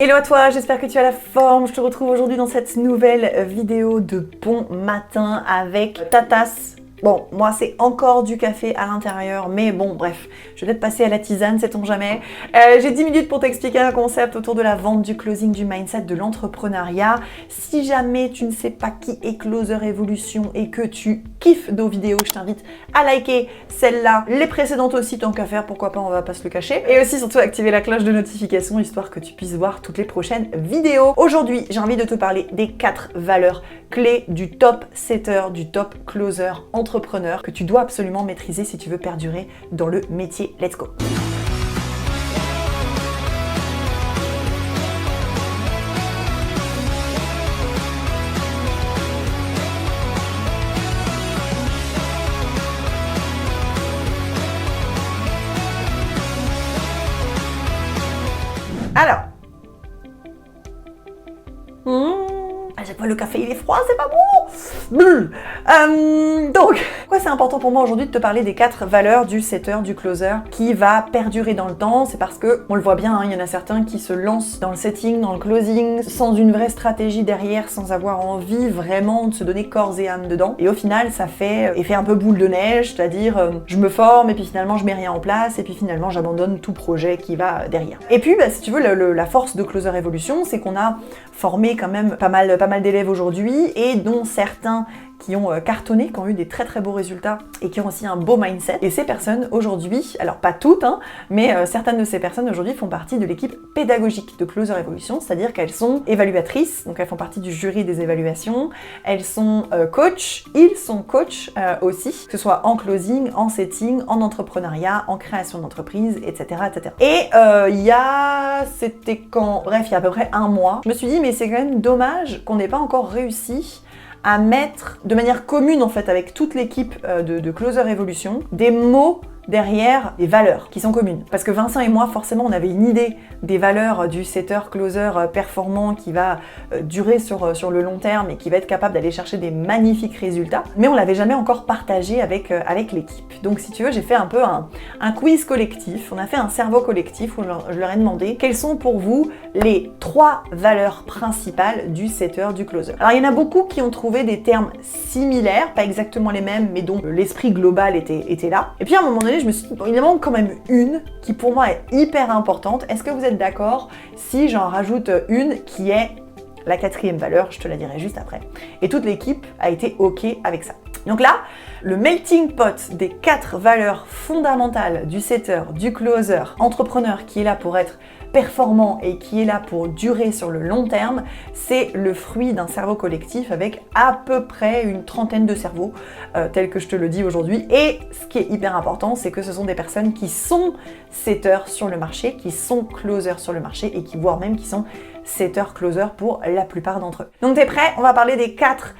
Hello à toi, j'espère que tu as la forme. Je te retrouve aujourd'hui dans cette nouvelle vidéo de bon matin avec ta tasse. Bon, moi c'est encore du café à l'intérieur, mais bon bref, je vais peut-être passer à la tisane, sait-on jamais. J'ai 10 minutes pour t'expliquer un concept autour de la vente, du closing, du mindset, de l'entrepreneuriat. Si jamais tu ne sais pas qui est Closer Evolution et que tu kiffes nos vidéos, je t'invite à liker celle-là, les précédentes aussi, tant qu'à faire, pourquoi pas, on va pas se le cacher. Et aussi surtout activer la cloche de notification, histoire que tu puisses voir toutes les prochaines vidéos. Aujourd'hui, j'ai envie de te parler des 4 valeurs clés du top setter, du top closer entrepreneur que tu dois absolument maîtriser si tu veux perdurer dans le métier. Let's go! Alors, à chaque fois le café il est froid, c'est pas bon. Donc, pourquoi c'est important pour moi aujourd'hui de te parler des 4 valeurs du setter, du closer qui va perdurer dans le temps? C'est parce que, on le voit bien, il y en a certains qui se lancent dans le setting, dans le closing, sans une vraie stratégie derrière, sans avoir envie vraiment de se donner corps et âme dedans. Et au final, ça fait effet un peu boule de neige, c'est-à-dire je me forme et puis finalement je mets rien en place et puis finalement j'abandonne tout projet qui va derrière. Et puis, si tu veux, la force de Closer Evolution, c'est qu'on a formé quand même pas mal d'élèves aujourd'hui et dont certains qui ont cartonné, qui ont eu des très beaux résultats et qui ont aussi un beau mindset. Et ces personnes aujourd'hui, alors pas toutes, mais certaines de ces personnes aujourd'hui font partie de l'équipe pédagogique de Closer Evolution, c'est-à-dire qu'elles sont évaluatrices, donc elles font partie du jury des évaluations, elles sont coachs, ils sont coachs aussi, que ce soit en closing, en setting, en entrepreneuriat, en création d'entreprise, etc. etc. Et il y a à peu près un mois, je me suis dit mais c'est quand même dommage qu'on n'ait pas encore réussi à mettre de manière commune en fait avec toute l'équipe de Closer Evolution des mots derrière les valeurs qui sont communes. Parce que Vincent et moi, forcément, on avait une idée des valeurs du setter closer performant qui va durer sur le long terme et qui va être capable d'aller chercher des magnifiques résultats, mais on l'avait jamais encore partagé avec l'équipe. Donc si tu veux, j'ai fait un peu un quiz collectif, on a fait un cerveau collectif où je leur ai demandé quelles sont pour vous les 3 valeurs principales du setter, du closer. Alors il y en a beaucoup qui ont trouvé des termes similaires, pas exactement les mêmes, mais dont l'esprit global était là. Et puis à un moment donné, je me suis dit, bon, il y en a quand même une qui pour moi est hyper importante. Est-ce que vous êtes d'accord si j'en rajoute une qui est la 4e valeur? Je te la dirai juste après. Et toute l'équipe a été OK avec ça. Donc là, le melting pot des 4 valeurs fondamentales du setter, du closer, entrepreneur qui est là pour être performant et qui est là pour durer sur le long terme, c'est le fruit d'un cerveau collectif avec à peu près une 30aine de cerveaux, tel que je te le dis aujourd'hui. Et ce qui est hyper important, c'est que ce sont des personnes qui sont setters sur le marché, qui sont closers sur le marché et voire même qui sont setter-closer pour la plupart d'entre eux. Donc t'es prêt? On va parler des 4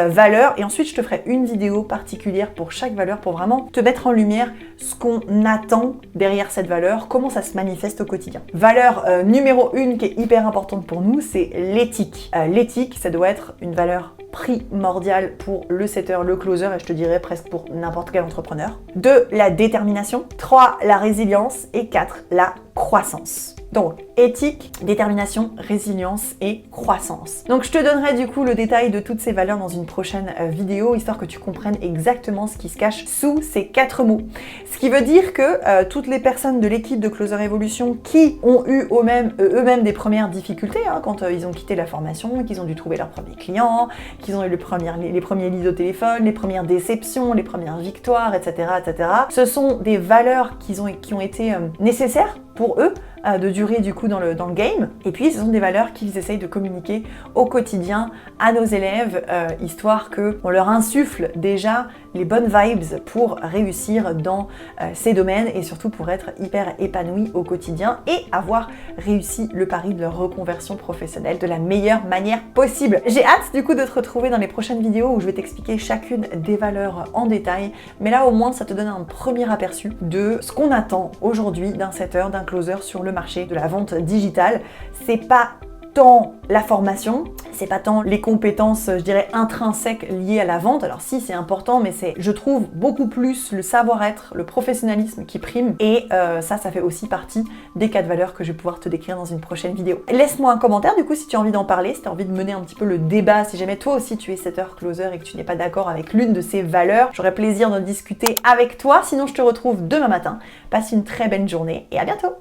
valeurs et ensuite je te ferai une vidéo particulière pour chaque valeur pour vraiment te mettre en lumière ce qu'on attend derrière cette valeur, comment ça se manifeste au quotidien. Valeur numéro 1 qui est hyper importante pour nous, c'est l'éthique. L'éthique, ça doit être une valeur primordiale pour le setter, le closer et je te dirais presque pour n'importe quel entrepreneur. 2, la détermination. 3, la résilience. Et 4, la croissance. Donc, éthique, détermination, résilience et croissance. Donc, je te donnerai du coup le détail de toutes ces valeurs dans une prochaine vidéo, histoire que tu comprennes exactement ce qui se cache sous ces 4 mots. Ce qui veut dire que toutes les personnes de l'équipe de Closer Evolution qui ont eu eux-mêmes des premières difficultés, quand ils ont quitté la formation, qu'ils ont dû trouver leurs premiers clients, qu'ils ont eu les premiers leads au téléphone, les premières déceptions, les premières victoires, etc. etc. Ce sont des valeurs qui ont été nécessaires pour eux de durer du coup dans le game. Et puis ce sont des valeurs qu'ils essayent de communiquer au quotidien à nos élèves, histoire qu'on leur insuffle déjà les bonnes vibes pour réussir dans ces domaines et surtout pour être hyper épanouis au quotidien et avoir réussi le pari de leur reconversion professionnelle de la meilleure manière possible. J'ai hâte du coup de te retrouver dans les prochaines vidéos où je vais t'expliquer chacune des valeurs en détail, mais là au moins ça te donne un premier aperçu de ce qu'on attend aujourd'hui d'un setter, d'un closer sur le marché de la vente digitale. C'est pas tant la formation, c'est pas tant les compétences, je dirais, intrinsèques liées à la vente. Alors si, c'est important, mais c'est, je trouve, beaucoup plus le savoir-être, le professionnalisme qui prime. Et ça fait aussi partie des 4 valeurs que je vais pouvoir te décrire dans une prochaine vidéo. Laisse-moi un commentaire, du coup, si tu as envie d'en parler, si tu as envie de mener un petit peu le débat, si jamais toi aussi tu es setter closer et que tu n'es pas d'accord avec l'une de ces valeurs, j'aurais plaisir d'en discuter avec toi. Sinon, je te retrouve demain matin. Passe une très belle journée et à bientôt!